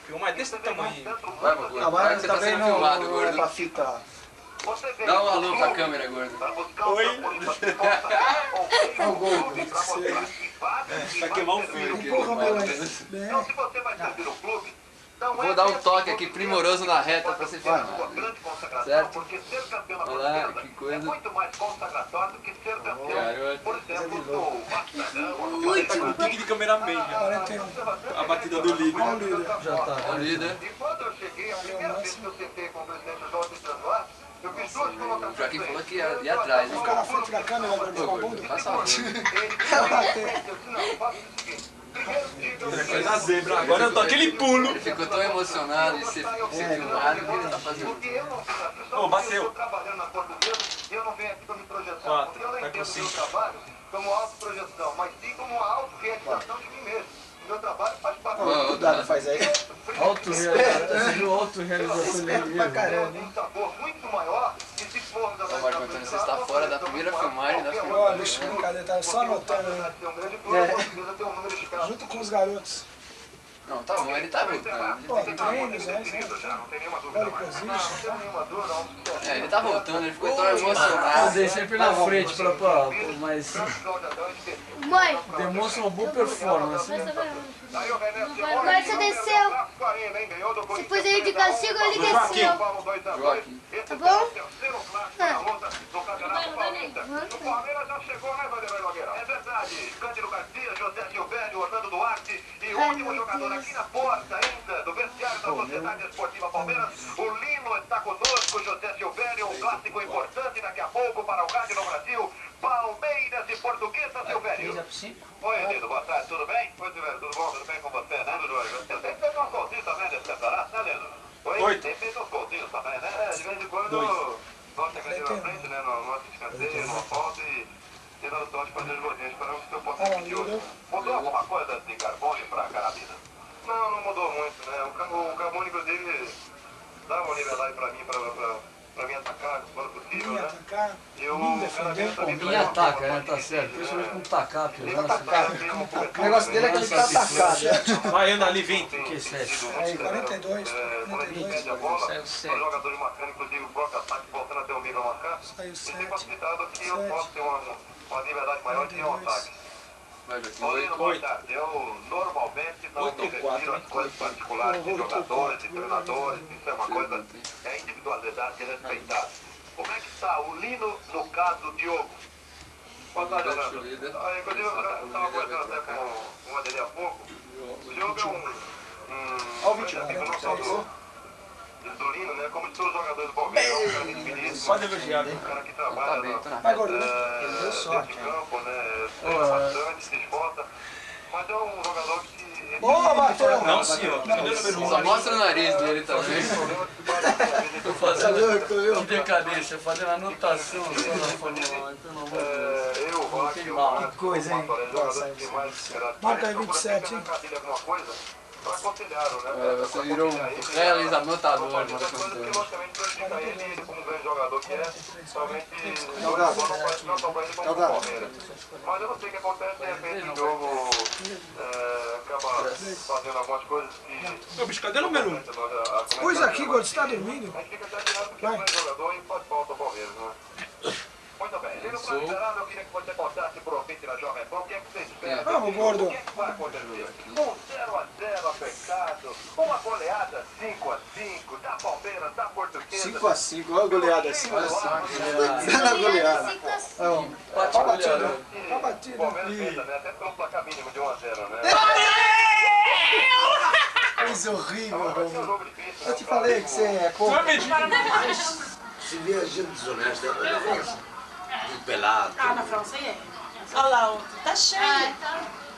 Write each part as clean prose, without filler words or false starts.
Filmar desse tamanho. Vai, meu gordo. Vai que você tá sendo filmado, gordo. Pra fita. Dá um alô pra câmera, gordo. Oi. É o gordo. Vai queimar um filho. Porra, meu, mas... Então, se você vai servir o clube, Vou dar um toque aqui primoroso na reta pra você filmar. Certo? Olha lá, que coisa. É muito mais consagratório do que ser campeão. Por exemplo, do O pique de cameraman já. 41. A batida do líder. Olha o líder. Já tá. É o líder. E quando eu cheguei, a primeira vez que eu sentei com o presidente João de Sanoar, eu fiz duas colocações. O Joaquim falou que ia atrás, hein? Ficar na frente da câmera, gordo, com a bunda. Passa a mão. Faz a zebra. Agora eu tô aquele pulo. Ele ficou tão emocionado de ser filmado que ele tá fazendo. Ô, bateu. Eu trabalhando na portuguesa e eu não venho aqui pra me projetar. 4, Porque eu não vai pro entendo o meu 5. trabalho como autoprojeção, mas sim como uma autorrealização de mim mesmo. O meu trabalho faz parte do Cuidado, faz aí. Autorrealização de Esperto pra caramba, tem hein? um sabor muito maior e se for Ó, Marco Antônio, você está fora da primeira filmagem da Olha, deixa eu brincadeira, tá só anotando aí. Junto com os garotos. Não, tá bom, ele tá voltando. Pô, treinos, né? Olha, position. É, ele tá voltando, ele ficou tão emocionado. Fazer sempre na frente pra mas Mãe, demonstra uma boa performance. agora você desceu. Se pôs ele de castigo, ele desceu. Joaquim. Tá bom? O Palmeiras já chegou, né, Vanderlei Nogueira? É verdade. Cândido Garcia, José Silvério, Orlando Duarte e o último jogador aqui na porta ainda do vestiário da Sociedade Esportiva Palmeiras. O Lino está conosco, José Silvério, um clássico importante daqui a pouco para o rádio no Brasil. Palmeiras e Portuguesa, Silvério. Oi, Lino, boa tarde, tudo bem? Oi, Silvério, tudo bom? Tudo bem com você, né? Tudo jóia. Você tem feito uns golzinhos também nesse campeonato, né, Lino? Oi? 8. Tem feito uns golzinhos também, né? De vez em quando, nós chegamos na frente, né? Nós escanteio, numa falta e dando sorte para fazer os golzinhos. Esperamos que o seu possa repetir hoje. Mudou alguma coisa de Carbone para Carabina? Não, não mudou muito, né? O Carbone, inclusive, dá uma nivelagem para mim, para mim atacar quando possível, Vinha né? atacar, Eu, vinha defender. também Ninguém ataca, né? Tá certo. Principalmente com tacape. O negócio dele é que ele tá atacado. Vai, anda ali, 20. Que 7. Aí, 42, Quando a gente 42. perde a bola, Saiu os 7. jogadores marcando, inclusive o próprio ataque, voltando a ter um nível marcado, Saiu e 7. tem facilitado que eu posso ter uma liberdade maior de ter um ataque. Vai, Joaquim. Olha, boa tarde. Eu normalmente não me refiro às coisas particulares de jogadores, de treinadores, isso é uma coisa, é individualidade respeitada. Como é que está o Lino no caso do Diogo? Boa tarde, Orlando. Inclusive, eu estava conversando até com o Adelê há pouco. O Diogo é Olha o 21, né? do Lino, né? Como de todos os jogadores do Palmeiras, é um cara finíssimo, Pode elogiar. um cara que Tá trabalha bem, tô na Vai, reta. gordo. Deu sorte, dentro de hein? campo, né? Treina bastante, se esforça, mas é um jogador que... Boa, bateu! Não, senhor. Cadê o número 1? Só mostra o nariz dele também. Tô fazendo que decadência, fazendo anotação só na Fórmula 1, pelo amor de Deus. Eu, Roque, Tem bala. o Coisa, hein? jogador que mais... Marca aí 27, hein? alguma coisa para aconselhá-lo, né? É, você virou um realizador anotador, Marco Coisa que, Antônio. logicamente, prejudica ele como um grande jogador que é, somente não Gato. só para ele como para o Palmeiras. Mas eu não sei o que acontece, de repente o jogo acaba fazendo algumas coisas que... Ô, bicho, cadê o número 1? Pôs aqui, gordo, você tá dormindo? A gente fica chateado porque não é jogador e faz falta ao Palmeiras, né? Muito bem, ele não vai esperar, eu queria que você contasse pro ouvinte da Jovem Pan o que é que você espera. Vamos, gordo. O que é que vai acontecer? Um 0-0 apertado, uma goleada 5-5, da Palmeiras, da Portuguesa. 5x5, olha a goleada assim. Olha só, na goleada. Ó, Bate Tá goleada. batido. Tá batido. O Palmeiras pensa, né? Até pelo placar mínimo de 1-0, né? Coisa horrível, Vai ser um velho. jogo difícil, Eu né? te falei que você é pouco. Se vê gente desonesta, é muito pelado. Ah, na França é. Olha lá, outro. Tá cheio.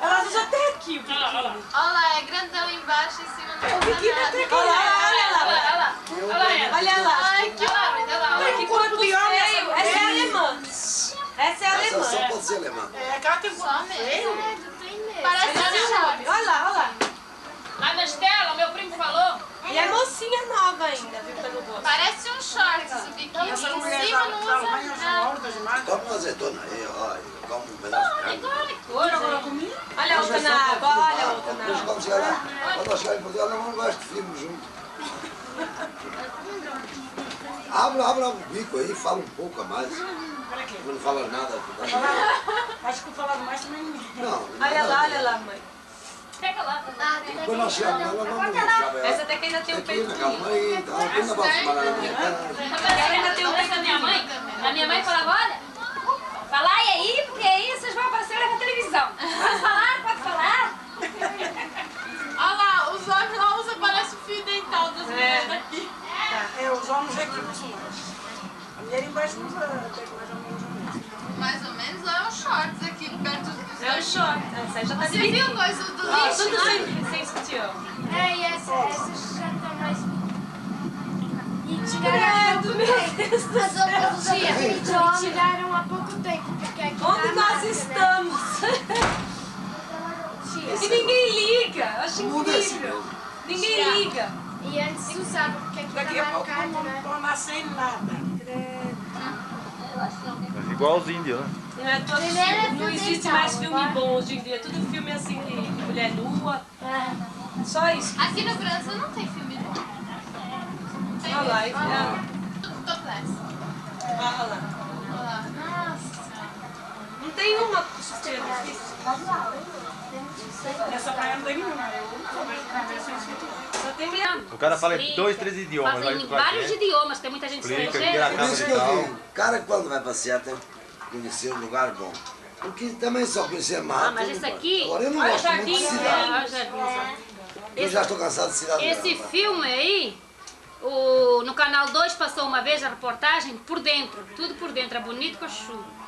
Ela usa até aqui o biquíni. Olha lá, é grandão embaixo, em cima não O biquíni tá até nada. aqui. Olha lá. Olha lá. Ai, que lábio, olha lá. Olha que corpo feio. Essa é alemã. Essa é Essa alemã. só pode ser alemã. É, aquela tem Só corpo feio. mesmo, tem mesmo. Parece Olha alemã. lá. Olha lá, olha lá. Lá na Estela, meu primo falou. E é mocinha nova ainda, viu, pelo rosto. Parece um short esse biquíni. Em cima não usa nada. Toma uma azeitona aí, ó. Como um pedaço de carne. Olha a outra na água, olha a outra na Mas água. quando chegar lá, quando eu chegar em Portugal, eu não gosto de filme junto. Abre o bico aí, fala um pouco a mais. Não fala nada. Acho que eu falava mais também. Não. Olha lá, mãe. Pega lá. Quando nós chegamos lá, nós vamos deixar Essa até que ainda tem o aqui, peito. calma aí, tá? Ainda vai fumar na minha cara. Ainda tem o peito da minha mãe. A minha mãe falava, olha, falar aí, porque aí vocês vão aparecer na televisão. Pode falar, pode falar. Olha lá, os homens lá usam, parece o fio dental das mulheres daqui. Os homens aqui usam mais. A mulher embaixo usa até que mais ou menos. Mais ou menos, é um shorts aqui perto dos... É o short. Essa aí já tá Você viu coisa do lixo? Tudo sem sutiã. É, e essa já tá mais... E tiraram há pouco tempo, porque aqui Onde nós estamos? E ninguém liga. Eu acho incrível. Ninguém liga. E antes usava, porque aqui Daqui tá a pouco marcado, né? não nascer nada. Mas igual os índios, né? Não existe mais filme bom hoje em dia. Tudo filme assim de mulher nua. Só isso. Aqui no Brasil não tem filme bom. Tem Olha lá, tudo topless. olha lá. Olha lá. Nossa. Não tem uma sutiã difícil. Nessa praia não tem nenhuma. Só tem mesmo. O cara fala 2, 3 idiomas. Fala em vários idiomas, tem muita gente Explica, estrangeira. vira a Por isso que eu Tal. digo, o cara quando vai passear tem que conhecer um lugar bom. Porque também só conhecer mato. Ah, mas esse aqui, Agora eu não olha o gosto muito jardim, de cidade. olha o jardim. Eu já estou cansado de cidade. Esse grande. filme aí, no Canal 2 passou uma vez a reportagem por dentro, tudo por dentro, é bonito com a chuva.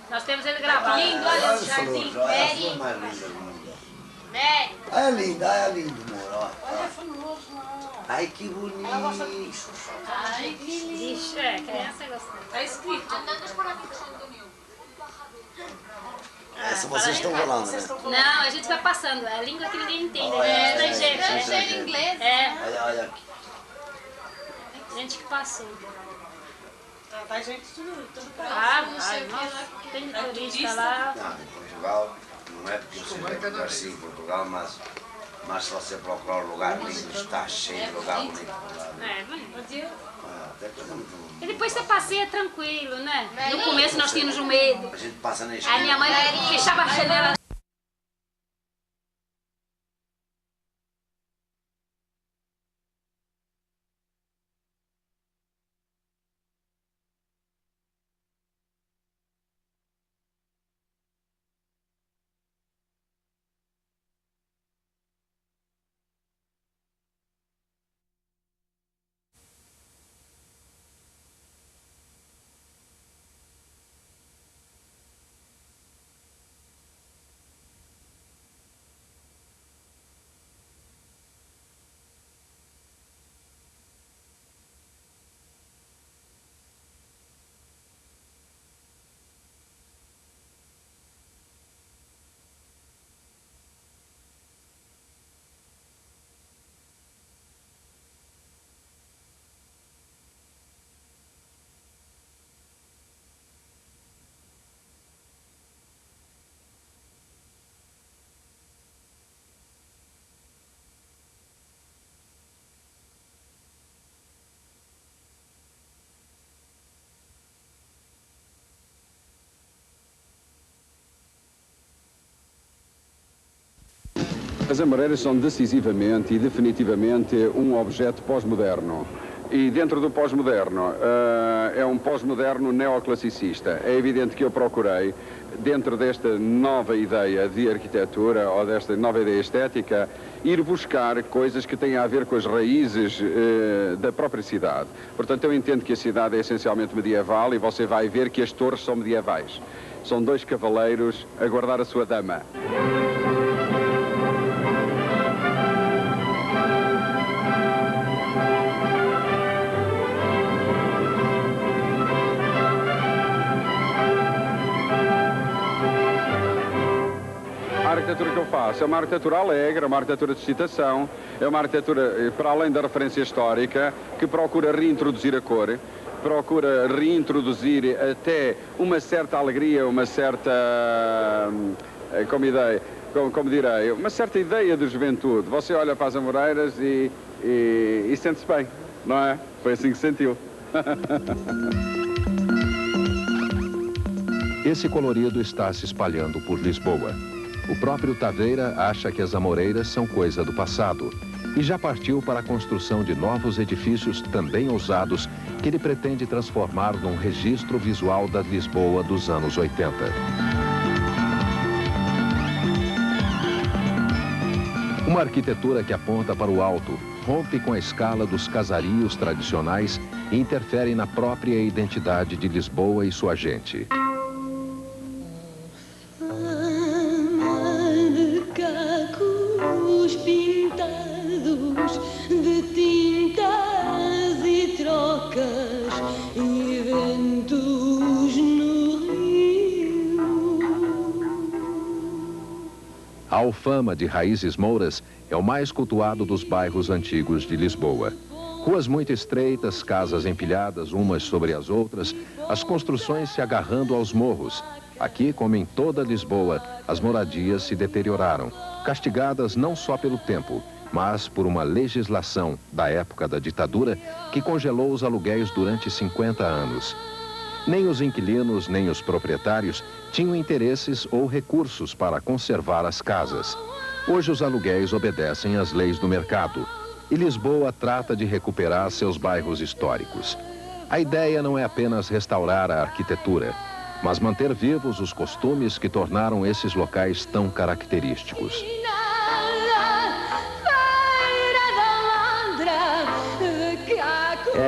Nós temos ele gravado. Lindo, olha o Essa jardim. flor, olha a Mary. flor mais linda do mundo. Mary. É lindo, amor. Ó. Ai, que bonito. Ai, que lindo. Ixi, criança gosta. Tá escrito. Essa vocês estão falando, né? Não, a gente vai passando, é a língua que ninguém entende, Olha, é estrangeiro. Estrangeiro inglês. É, Olha aqui. gente que passou. Vai gente tudo pra lá. Ah, Não sei o que nossa, lá. tem É turista turista? lá. Não, em Portugal, não é porque eu seja assim em Portugal, mas se você procurar um lugar lindo, está cheio de lugar bonito. É, bonito. Até coisa muito. E depois você passeia tranquilo, né? No começo nós tínhamos um medo. A gente passa na A esquina. minha mãe fechava a janela. As Amoreiras são decisivamente e definitivamente um objeto pós-moderno. E dentro do pós-moderno, é um pós-moderno neoclassicista. É evidente que eu procurei, dentro desta nova ideia de arquitetura ou desta nova ideia estética, ir buscar coisas que têm a ver com as raízes da própria cidade. Portanto, eu entendo que a cidade é essencialmente medieval e você vai ver que as torres são medievais. São dois cavaleiros a guardar a sua dama. A arquitetura que eu passo. É uma arquitetura alegre, é uma arquitetura de excitação, é uma arquitetura, para além da referência histórica, que procura reintroduzir a cor, procura reintroduzir até uma certa alegria, uma certa, como direi, uma certa ideia de juventude. Você olha para as Amoreiras e sente-se bem, não é? Foi assim que se sentiu. Esse colorido está se espalhando por Lisboa. O próprio Taveira acha que as Amoreiras são coisa do passado e já partiu para a construção de novos edifícios também ousados que ele pretende transformar num registro visual da Lisboa dos anos 80. Uma arquitetura que aponta para o alto, rompe com a escala dos casarios tradicionais e interfere na própria identidade de Lisboa e sua gente. A Alfama de raízes mouras é o mais cultuado dos bairros antigos de Lisboa. Ruas muito estreitas, casas empilhadas umas sobre as outras, as construções se agarrando aos morros. Aqui, como em toda Lisboa, as moradias se deterioraram, castigadas não só pelo tempo, mas por uma legislação da época da ditadura que congelou os aluguéis durante 50 anos. Nem os inquilinos, nem os proprietários tinham interesses ou recursos para conservar as casas. Hoje os aluguéis obedecem às leis do mercado e Lisboa trata de recuperar seus bairros históricos. A ideia não é apenas restaurar a arquitetura, mas manter vivos os costumes que tornaram esses locais tão característicos.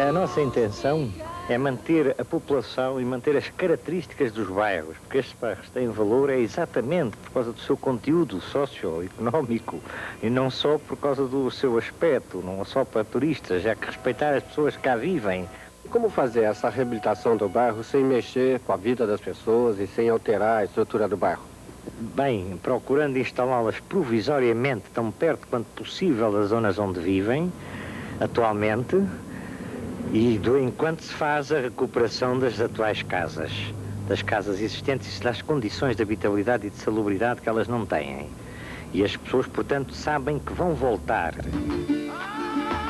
A nossa intenção é manter a população e manter as características dos bairros, porque estes bairros têm valor exatamente por causa do seu conteúdo socioeconómico e não só por causa do seu aspecto, não só para turistas, já que respeitar as pessoas que cá vivem. Como fazer essa reabilitação do bairro sem mexer com a vida das pessoas e sem alterar a estrutura do bairro? Bem, procurando instalá-las provisoriamente tão perto quanto possível das zonas onde vivem, atualmente, e enquanto se faz a recuperação das atuais casas, das casas existentes e das condições de habitabilidade e de salubridade que elas não têm. E as pessoas, portanto, sabem que vão voltar.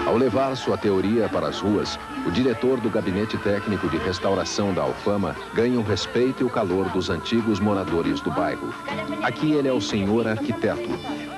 Ao levar sua teoria para as ruas, o diretor do Gabinete Técnico de Restauração da Alfama ganha o respeito e o calor dos antigos moradores do bairro. Aqui ele é o senhor arquiteto,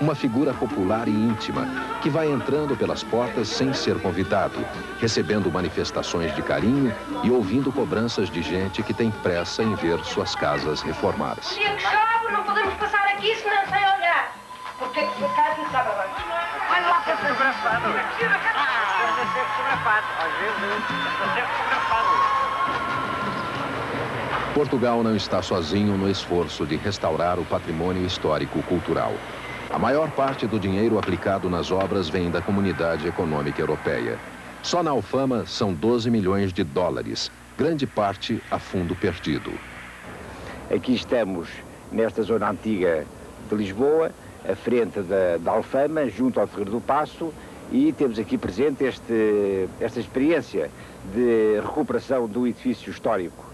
uma figura popular e íntima, que vai entrando pelas portas sem ser convidado, recebendo manifestações de carinho e ouvindo cobranças de gente que tem pressa em ver suas casas reformadas. Dia que chove, não podemos passar aqui senão sem olhar. Porque a casa está para baixo. Olha lá para fotografado. Deve ser fotografado. Às vezes, deve ser fotografado. Portugal não está sozinho no esforço de restaurar o patrimônio histórico-cultural. A maior parte do dinheiro aplicado nas obras vem da Comunidade Econômica Europeia. Só na Alfama são 12 milhões de dólares, grande parte a fundo perdido. Aqui estamos nesta zona antiga de Lisboa, à frente da Alfama, junto ao Terreiro do Paço, e temos aqui presente esta experiência de recuperação do edifício histórico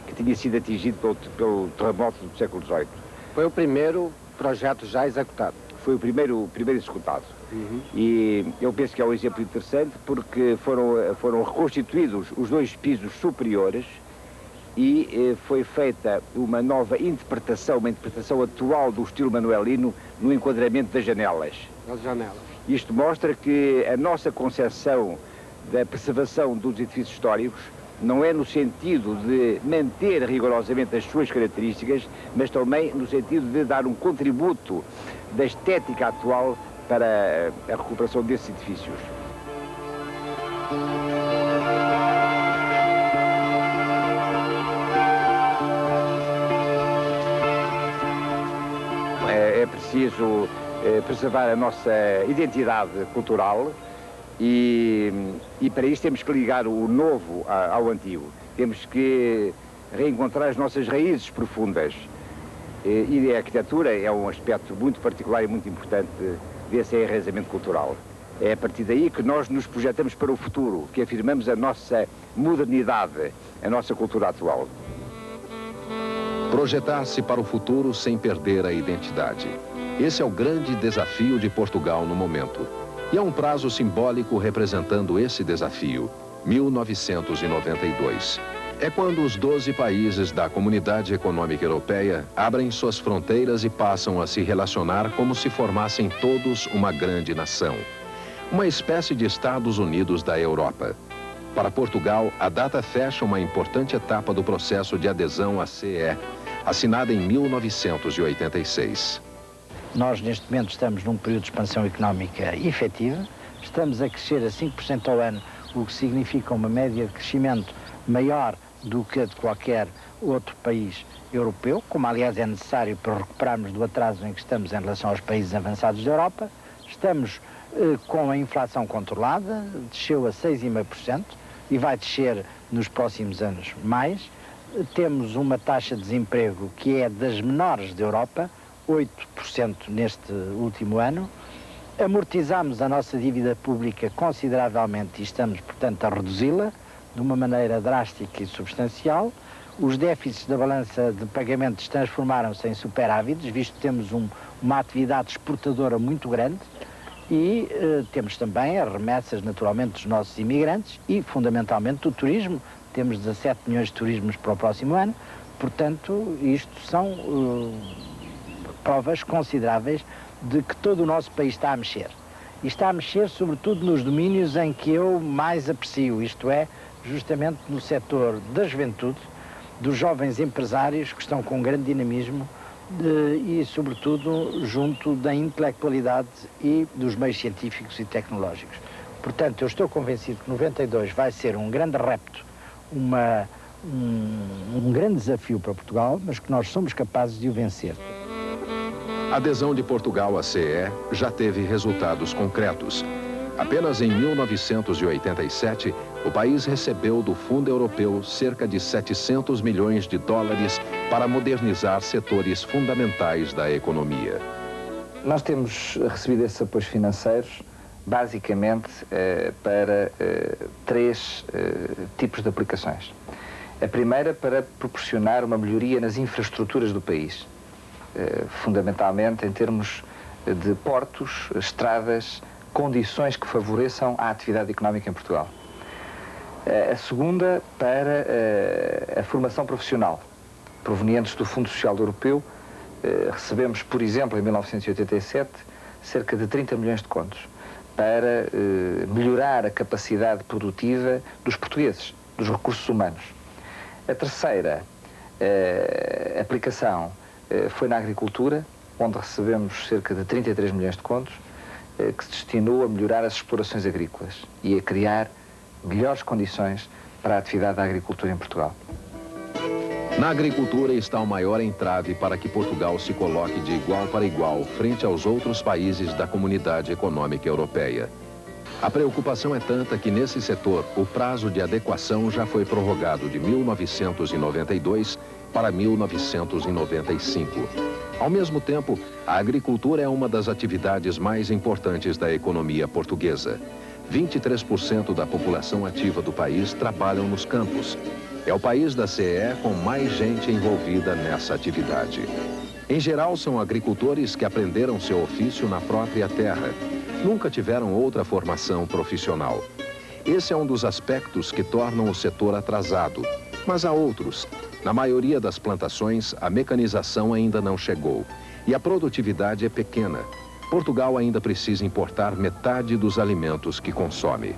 que tinha sido atingido pelo terremoto do século XVIII. Foi o primeiro projeto já executado. Foi o primeiro executado. E eu penso que é um exemplo interessante porque foram reconstituídos os dois pisos superiores e foi feita uma nova interpretação, uma interpretação atual do estilo manuelino no enquadramento das janelas. Das janelas. Isto mostra que a nossa concepção da preservação dos edifícios históricos não é no sentido de manter rigorosamente as suas características, mas também no sentido de dar um contributo da estética atual para a recuperação desses edifícios. É preciso preservar a nossa identidade cultural e para isso temos que ligar o novo ao antigo. Temos que reencontrar as nossas raízes profundas. E a arquitetura é um aspecto muito particular e muito importante desse enraizamento cultural. É a partir daí que nós nos projetamos para o futuro, que afirmamos a nossa modernidade, a nossa cultura atual. Projetar-se para o futuro sem perder a identidade. Esse é o grande desafio de Portugal no momento. E há um prazo simbólico representando esse desafio, 1992. É quando os 12 países da Comunidade Econômica Europeia abrem suas fronteiras e passam a se relacionar como se formassem todos uma grande nação. Uma espécie de Estados Unidos da Europa. Para Portugal, a data fecha uma importante etapa do processo de adesão à CE, assinada em 1986. Nós, neste momento, estamos num período de expansão económica efetiva. Estamos a crescer a 5% ao ano, o que significa uma média de crescimento maior do que a de qualquer outro país europeu, como aliás é necessário para recuperarmos do atraso em que estamos em relação aos países avançados da Europa. Estamos com a inflação controlada, desceu a 6,5% e vai descer nos próximos anos mais. Temos uma taxa de desemprego que é das menores da Europa, 8% neste último ano. Amortizamos a nossa dívida pública consideravelmente e estamos, portanto, a reduzi-la de uma maneira drástica e substancial. Os déficits da balança de pagamentos transformaram-se em superávites, visto que temos uma atividade exportadora muito grande e temos também as remessas, naturalmente, dos nossos imigrantes e, fundamentalmente, do turismo. Temos 17 milhões de turismos para o próximo ano, portanto, isto são provas consideráveis de que todo o nosso país está a mexer. E está a mexer, sobretudo, nos domínios em que eu mais aprecio, isto é, justamente no setor da juventude, dos jovens empresários que estão com grande dinamismo e, sobretudo, junto da intelectualidade e dos meios científicos e tecnológicos. Portanto, eu estou convencido que 92 vai ser um grande repto, um grande desafio para Portugal, mas que nós somos capazes de o vencer. A adesão de Portugal à CE já teve resultados concretos. Apenas em 1987, o país recebeu do Fundo Europeu cerca de 700 milhões de dólares para modernizar setores fundamentais da economia. Nós temos recebido esses apoios financeiros, basicamente, para três tipos de aplicações. A primeira, para proporcionar uma melhoria nas infraestruturas do país, fundamentalmente em termos de portos, estradas, condições que favoreçam a atividade económica em Portugal. A segunda, para a formação profissional, provenientes do Fundo Social Europeu. Recebemos, por exemplo, em 1987, cerca de 30 milhões de contos para melhorar a capacidade produtiva dos portugueses, dos recursos humanos. A terceira aplicação foi na agricultura, onde recebemos cerca de 33 milhões de contos, que se destinou a melhorar as explorações agrícolas e a criar melhores condições para a atividade da agricultura em Portugal. Na agricultura está o maior entrave para que Portugal se coloque de igual para igual frente aos outros países da Comunidade Econômica Europeia. A preocupação é tanta que nesse setor o prazo de adequação já foi prorrogado de 1992 para 1995. Ao mesmo tempo, a agricultura é uma das atividades mais importantes da economia portuguesa. 23% da população ativa do país trabalham nos campos. É o país da CE com mais gente envolvida nessa atividade. Em geral, são agricultores que aprenderam seu ofício na própria terra. Nunca tiveram outra formação profissional. Esse é um dos aspectos que tornam o setor atrasado. Mas há outros. Na maioria das plantações, a mecanização ainda não chegou. E a produtividade é pequena. Portugal ainda precisa importar metade dos alimentos que consome.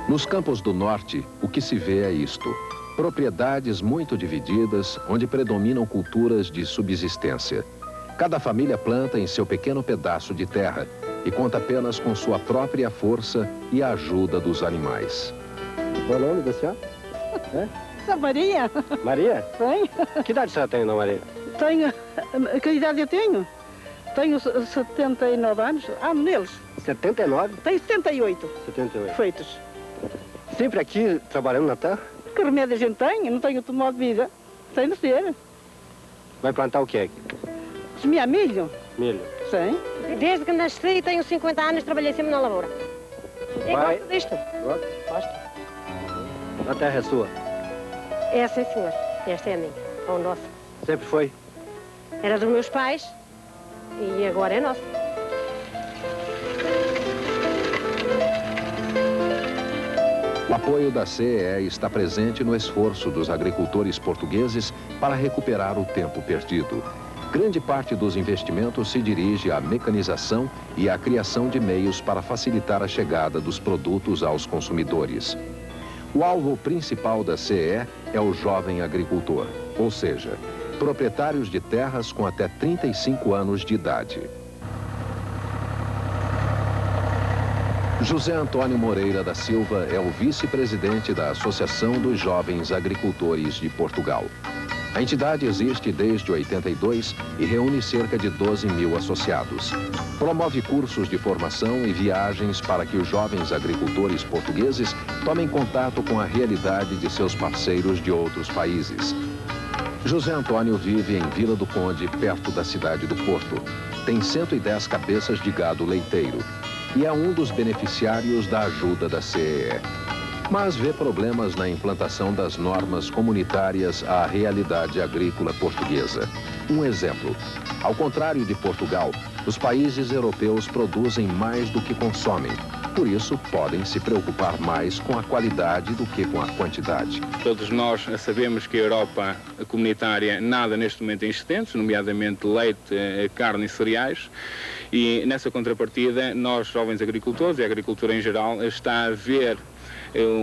Nos campos do norte, o que se vê é isto. Propriedades muito divididas, onde predominam culturas de subsistência. Cada família planta em seu pequeno pedaço de terra e conta apenas com sua própria força e a ajuda dos animais. Qual é o nome da senhora? Sou Maria. Maria? Tenho. Que idade a senhora tem, dona Maria? Tenho. Que idade eu tenho? Tenho 79 anos. Ando neles. 79? Tenho 78. 78. Feitos. Sempre aqui, trabalhando na terra? Que remédio a gente tem? Não tenho outro modo de vida. Tem de ser. Vai plantar o que é? Semear milho. Milho. Sim. Desde que nasci, tenho 50 anos, trabalhei sempre na lavoura. E Vai. gosto disto. Gosto. A terra é sua? É, sim, senhor. Esta é a minha, ou nossa. Sempre foi? Era dos meus pais e agora é nossa. O apoio da CEE está presente no esforço dos agricultores portugueses para recuperar o tempo perdido. Grande parte dos investimentos se dirige à mecanização e à criação de meios para facilitar a chegada dos produtos aos consumidores. O alvo principal da CEE é o jovem agricultor, ou seja, proprietários de terras com até 35 anos de idade. José Antônio Moreira da Silva é o vice-presidente da Associação dos Jovens Agricultores de Portugal. A entidade existe desde 82 e reúne cerca de 12 mil associados. Promove cursos de formação e viagens para que os jovens agricultores portugueses tomem contato com a realidade de seus parceiros de outros países. José Antônio vive em Vila do Conde, perto da cidade do Porto. Tem 110 cabeças de gado leiteiro e é um dos beneficiários da ajuda da CEE. Mas vê problemas na implantação das normas comunitárias à realidade agrícola portuguesa. Um exemplo: ao contrário de Portugal, os países europeus produzem mais do que consomem. Por isso, podem se preocupar mais com a qualidade do que com a quantidade. Todos nós sabemos que a Europa comunitária nada neste momento em excedentes, nomeadamente leite, carne e cereais. E nessa contrapartida, nós, jovens agricultores e a agricultura em geral, está a ver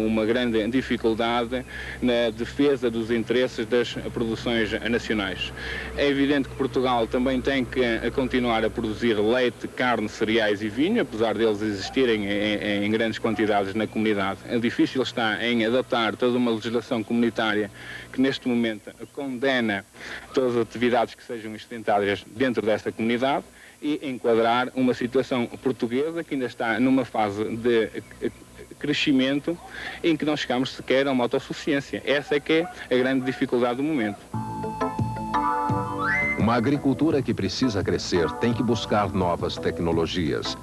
uma grande dificuldade na defesa dos interesses das produções nacionais. É evidente que Portugal também tem que continuar a produzir leite, carne, cereais e vinho, apesar deles existirem em grandes quantidades na comunidade. O difícil está em adaptar toda uma legislação comunitária que neste momento condena todas as atividades que sejam extentárias dentro desta comunidade e enquadrar uma situação portuguesa que ainda está numa fase de crescimento em que não chegamos sequer a uma autossuficiência. Essa é que é a grande dificuldade do momento. Uma agricultura que precisa crescer tem que buscar novas tecnologias.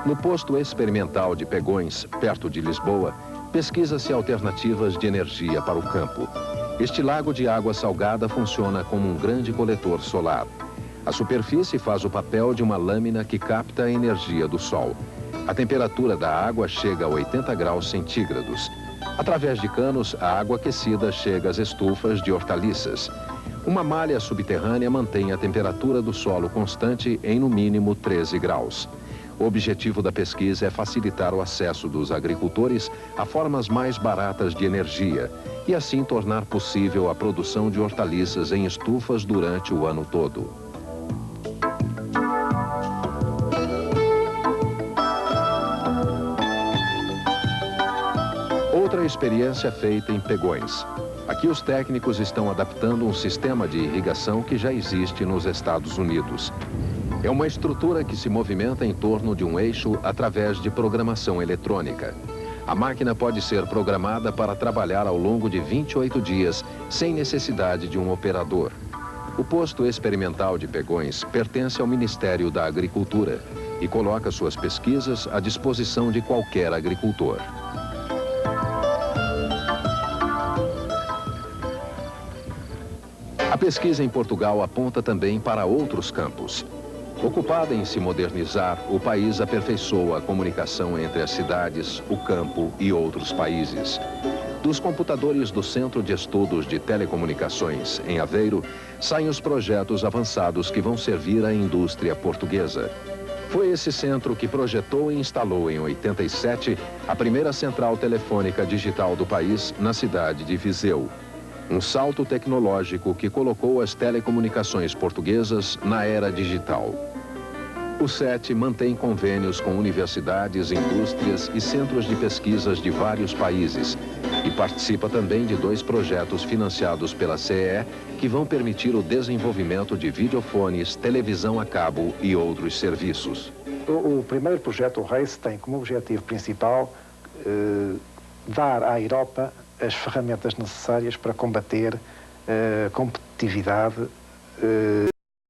No posto experimental de Pegões, perto de Lisboa, pesquisa-se alternativas de energia para o campo. Este lago de água salgada funciona como um grande coletor solar. A superfície faz o papel de uma lâmina que capta a energia do sol. A temperatura da água chega a 80 graus centígrados. Através de canos, a água aquecida chega às estufas de hortaliças. Uma malha subterrânea mantém a temperatura do solo constante em no mínimo 13 graus. O objetivo da pesquisa é facilitar o acesso dos agricultores a formas mais baratas de energia e assim tornar possível a produção de hortaliças em estufas durante o ano todo. Outra experiência feita em Pegões. Aqui os técnicos estão adaptando um sistema de irrigação que já existe nos Estados Unidos. É uma estrutura que se movimenta em torno de um eixo através de programação eletrônica. A máquina pode ser programada para trabalhar ao longo de 28 dias, sem necessidade de um operador. O posto experimental de Pegões pertence ao Ministério da Agricultura e coloca suas pesquisas à disposição de qualquer agricultor. A pesquisa em Portugal aponta também para outros campos. Ocupada em se modernizar, o país aperfeiçoa a comunicação entre as cidades, o campo e outros países. Dos computadores do Centro de Estudos de Telecomunicações, em Aveiro, saem os projetos avançados que vão servir à indústria portuguesa. Foi esse centro que projetou e instalou em 87 a primeira central telefônica digital do país na cidade de Viseu. Um salto tecnológico que colocou as telecomunicações portuguesas na era digital. O CET mantém convênios com universidades, indústrias e centros de pesquisas de vários países e participa também de 2 projetos financiados pela CEE que vão permitir o desenvolvimento de videofones, televisão a cabo e outros serviços. O primeiro projeto, o RACE, tem como objetivo principal dar à Europa as ferramentas necessárias para combater competitividade